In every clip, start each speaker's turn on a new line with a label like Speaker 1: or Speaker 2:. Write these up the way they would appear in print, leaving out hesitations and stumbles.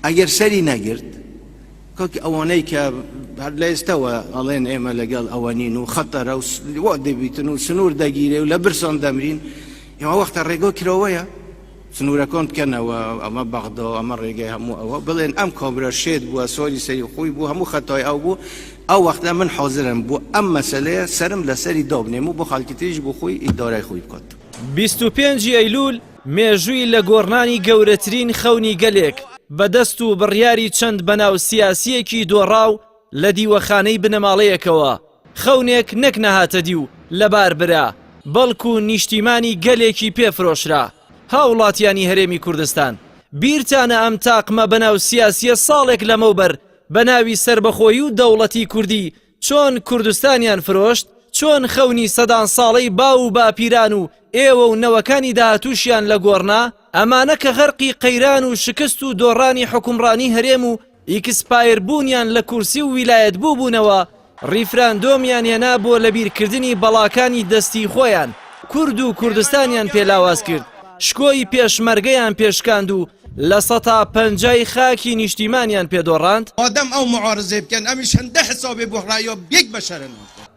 Speaker 1: ئەگەر سەری نەگرت کۆکی ئەوانەی کە لە ئێستاوە ئەڵێن ئێمە لەگەڵ ئەوەنین و خەتەرە و وا دەبیتن و سنوور دەگیرێ و لە برسان دەمرین ئێمە وەختە ڕێگۆ کرەوەیە سنوورەکان بکەنەوە ئەمە بەغدە ئەمە ڕێگەی هەموو ئەوە بڵێن ئەم کابرا شێت بووە سۆری سەری خۆی بوو هەموو خەتای ئەو بوو ئەو وەختە من حاضرم بۆ ئەم مەسەلەیە سرم لەسەری دابنێم و بۆ خەڵکی تریش بۆ خۆی ئیدارای خۆی بکات
Speaker 2: 25 ئەیلول مێژووی لە گۆڕنانی گەورەترین خەونی گەلێک بەدەست و بڕیاری چەند بەناو سیاسیەکی دۆڕاو لە دیوەخانەی بنەماڵەیەکەوە خەونێک نەک نەهاتە دی و لەبار برا بەڵکو نیشتیمانی گەلێکی پێفرۆشرا هاوڵاتیانی هەرێمی کوردستان بیرتانە ئەم تاقمە بەناو سیاسیە ساڵێک لەمەوبەر بەناوی سربەخۆیی و دەوڵەتی کوردی چۆن کوردستانیان فرۆشت چۆن خەونی سەدان ساڵەی باو و باپیران و ئێوە و نەوەکانی داهاتووشیان لە گۆڕنا ئەمانە کە غەرقی قەیران و شکست و دۆڕانی حکومڕانی هەرێم و ئیکسپایر بوونیان لە کورسی و ویلایەت بووبوونەوە ڕیفراندۆمیان هێنا بۆ لەبیرکردنی بەڵاکانی دەستی خۆیان کورد و کوردستانیان پێلاواز کرد شکۆی پێشمەرگەیان پێشکاند و لە 150 خاکی نیشتیمانیان پێدۆڕاند
Speaker 1: ئادەم ئەو معارزێ بکەن ئەمیش هەندە حسابێ بۆ ڕایۆ بێک بەشەرن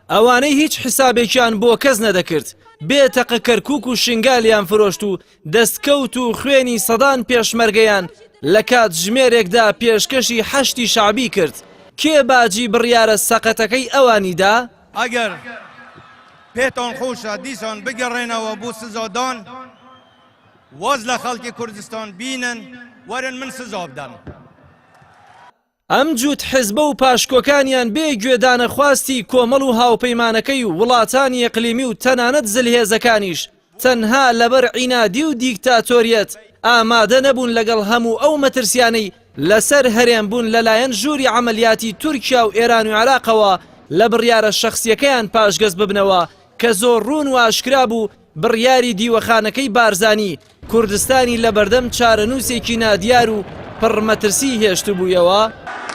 Speaker 2: ئەوانەی هیچ حسابێکیان بۆ کەس نەدەکرد بێتەقە کەرکووک و شنگالیان فرۆشت و دەستکەوت و خوێنی سەدان پێشمەرگەیان لە کات ژمێرێکدا پێشکەشی حەشتی شعبی کرد کێ باجی بڕیارە سەقەتەکەی ئەوانیدا
Speaker 3: ئەگەر پێتان خۆشە دیسان بگەڕێنەوە بۆ سزادان واز لە خەڵکی کوردستان بینن وەرن من سزا بدەن
Speaker 2: ئەم جووت حیزبە و پاشکۆکانیان بێ گوێدانە خواستی کۆمەڵ و هاوپەیمانەکەی و وڵاتانی ئەقلیمی و تەنانەت زلهێزەکانیش تەنها لەبەر عینادی و دیکتاتۆریەت ئامادە نەبوون لەگەڵ هەموو ئەو مەترسیانەی لەسەر هەرێم بوون لەلایەن ژووری عەمەلیاتی تورکیا و ئێران و عێراقەوە لە بڕیارە شەخسیەکەیان پاشگەز ببنەوە کە زۆر ڕوون و ئاشکرا بوو بڕیاری دیوەخانەکەی بارزانی کوردستانی لە بەردەم چارەنووسێکی نادیار و پڕمەترسی هێشت بوویەوە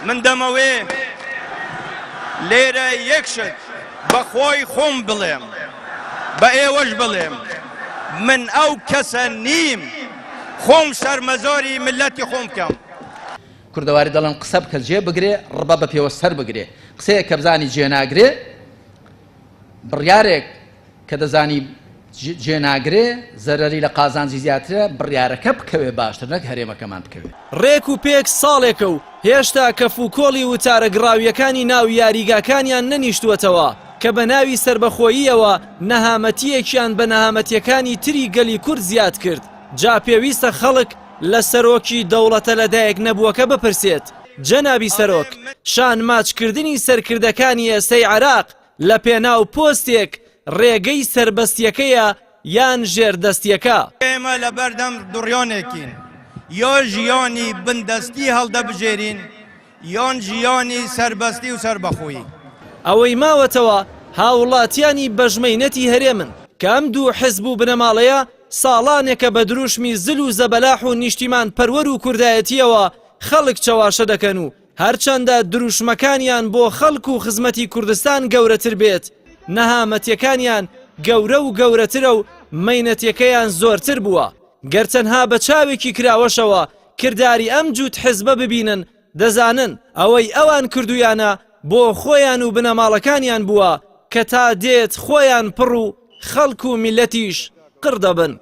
Speaker 3: من دەمەوێ لێرە یەکشت بەخۆی خۆم بڵێم بە ئێوەش بڵێم من ئەو کەسە نیم خۆم شەرمەزۆری ملەتی خۆم بکەم
Speaker 4: کوردەواری دەڵێن قسە بکە جێ بگرێ ڕبە بە پێوە سەر بگرێ قسەیە کە بزانی جێ ناگرێ بڕیارێک کە دەزانی جێ ناگرێ زەرەری لە قازانجی زیاترە بڕیارەکە بکەوێ باشتر نەک هەرێمەکەمان بکەوێت
Speaker 2: ڕێک و پێک ساڵێکە و هێشتا کەفوکۆڵی وتارەگراویەکانی ناو یاریگاکانیان نەنیشتووەتەوە کە بە ناوی سربەخۆییەوە نەهامەتیەکیان بە نەهامەتیەکانی تری گەلی کورد زیاد کرد جا پێویستە خەڵک لە سەرۆکی دەوڵەتە لەدایک نەبووەکە بپرسێت جەنابی سەرۆک شان ماچکردنی سەرکردەکانی ئێستەی عێراق لە پێناو پۆستێک ڕێگەی سربەستیەکەیە یان ژێردەستیەکە
Speaker 3: ئێمە لە بەردەم دوڕیانێکین یا ژیانی بندەستی هەڵدەبژێرین یان ژیانی سربەستی و سربەخۆیی
Speaker 2: ئەوەی ماوەتەوە هاوڵاتیانی بەژمەینەتی هەرێمن کە ئەم دوو حزب و بنەماڵەیە ساڵانێکە بە دروشمی زل و زەبەلاح و نیشتیمان پەروەر و کوردایەتیەوە خەڵک چەواشە دەکەن و هەرچەندە دروشمەکانیان بۆ خەڵک و خزمەتی کوردستان گەورەتر بێت نەهامەتیەکانیان گەورە و گەورەترە و مەینەتیەکەیان زۆرتر بووە گەرچەنها بە چاوێکی کراوەشەوە کردداری ئەم جووت حزبە ببینن دەزانن ئەوەی ئەوان کردویانە بۆ خۆیان و بنەماڵەکانیان بووە کە تا دێت خۆیان پڕ و خەڵک و میلەتیش قڕ دەبن